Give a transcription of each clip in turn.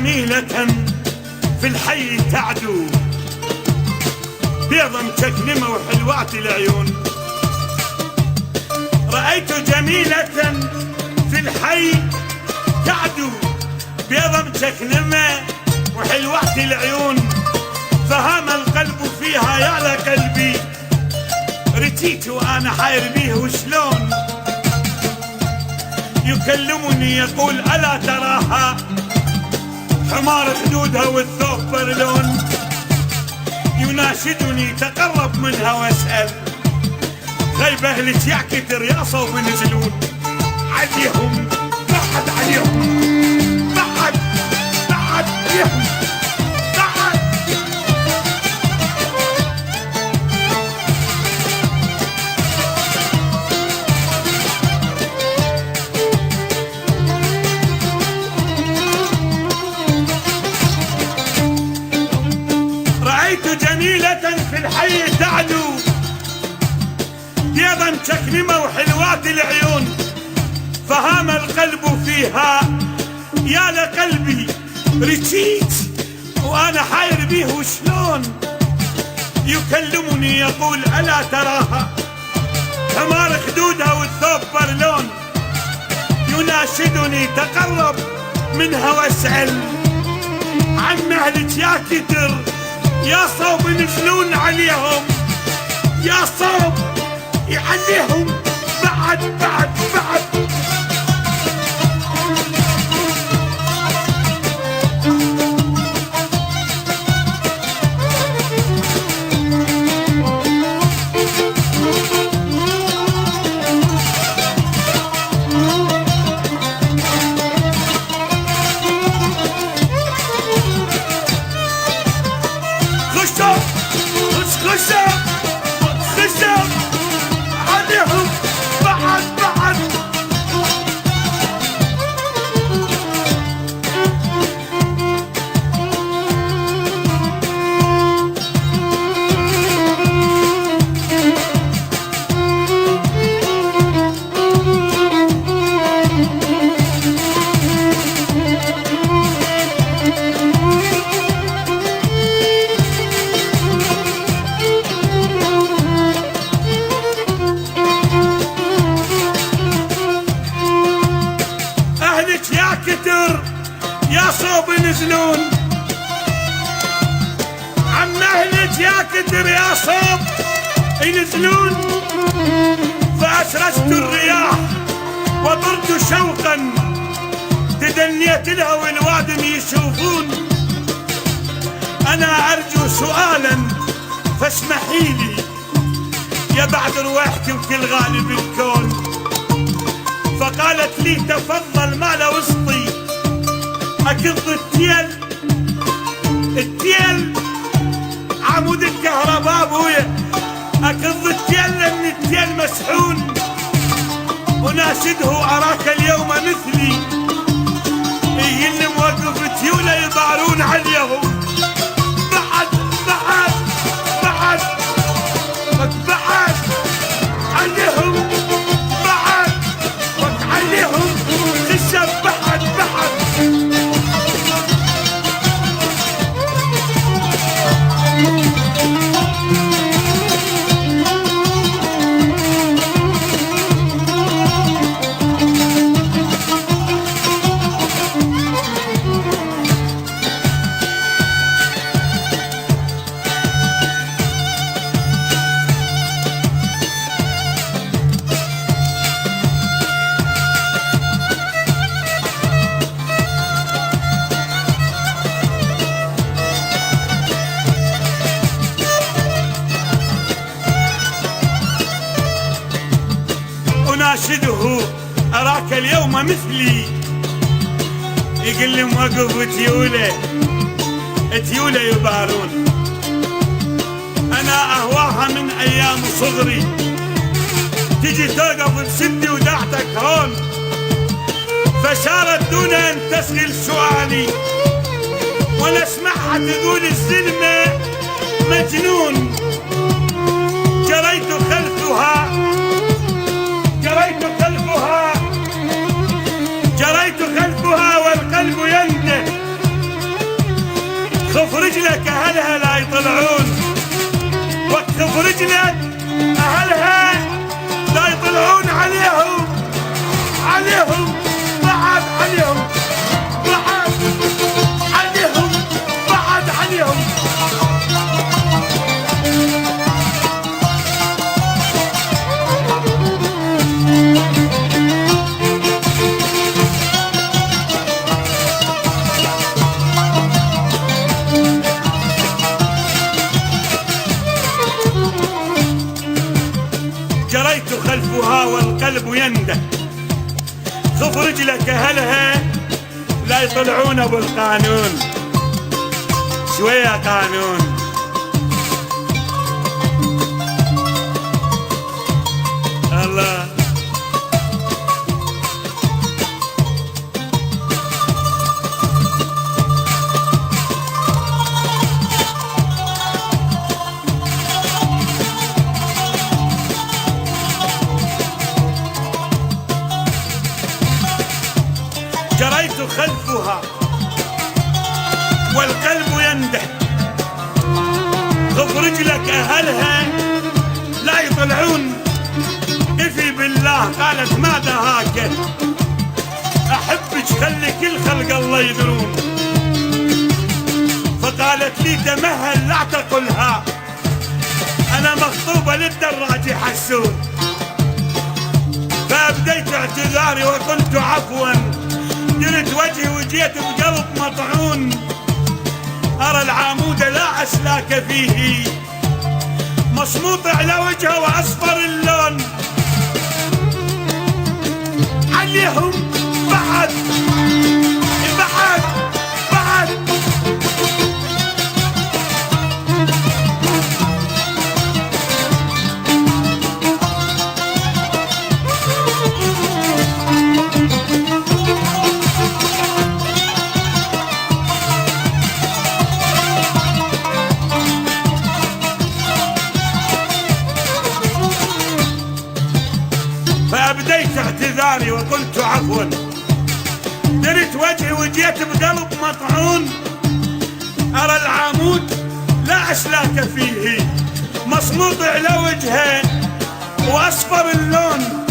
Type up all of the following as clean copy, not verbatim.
جميلة في الحي تعدو، بيضة متكلمة وحلوات العيون. رأيت جميلة في الحي تعدو، بيضة متكلمة وحلوات العيون. فهام القلب فيها يا لقلبي، رتيت وأنا حاير بيه وشلون. يكلمني يقول ألا تراها، حمار خدودها والثوب برلون. يناشدني تقرب منها واسأل، غيب أهلك يا كتر يا صوب نزلون. عليهم بعد عليهم بعد عليهم بعد. رأيت جميلة في الحي تعدو، بيضا متكلمة وحلوات العيون. فهام القلب فيها يا لقلبي، رجيت وأنا حاير بيه وشلون. يكلمني يقول ألا تراها، حمار خدودها والثوب برلون. يناشدني تقرب منها واسأل، عن مهلك يا كتر يا صوب نزلون عليهم. يا صوب يعليهم بعد بعد بعد. خشب عليهم بعد بعد. يا صوب نزلون، عن مهلك يا كتر يا صوب ينزلون. فأسرجت الرياح وطرت شوقا، تدنيت لها والوادم يشوفون. أنا أرجو سؤالا فاسمحيلي يا بعد رويحتي وكل غالب الكون. فقالت لي تفضل ما له وسطي، أكض التيل عمود الكهرباء ابويا. أكض التيل لأن التيل مسحون. وناشده أراك اليوم مثلي، يهن موقف تيولة يضارون عليهم بعد بعد بعد بعد عليهم بعد عليهم خشب بعد بعد. أناشده أراك اليوم مثلي، يقول لي موقف تيولة يبارون. أنا أهواها من أيام صغري، تجي توقف بسدي وداعتك هون. فشارت دون أن تشغل سؤالي، وأنا أسمعها تقول الزلمة مجنون. جريت خلفها والقلب ينده، رجلك أهلها لا يطلعون عليهم بعد عليهم بعد عليهم جريت خلفها والقلب ينده خف رجلك أهلها لا يطلعون بالقانون شوية قانون الله جريت خلفها والقلب ينده خف رجلك أهلها لا يطلعون قفي بالله قالت ما دهاك أحبك خلي كل خلق الله يدرون فقالت لي تمهل لا تقلها أنا مخطوبة للدراج يحسون فأبديت اعتذاري وقلت عفوا درت وجهي وجيت بقلب مطعون أرى العامود لا أسلاك فيه مصموط على وجهه وأصفر اللون عليهم بعد فأبديت اعتذاري وقلت عفوا درت وجهي وجيت بقلب مطعون أرى العامود لا أسلاك فيه مصموط على وجهه وأصفر اللون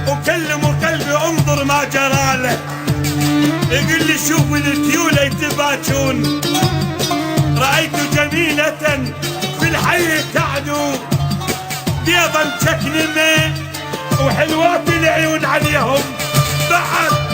أكلم قلبي انظر ما جراله يقول لي شوف التيولة يتباكون رأيت جميلة في الحي تعدو بيضا تكنمه وحلوات العيون عليهم بعد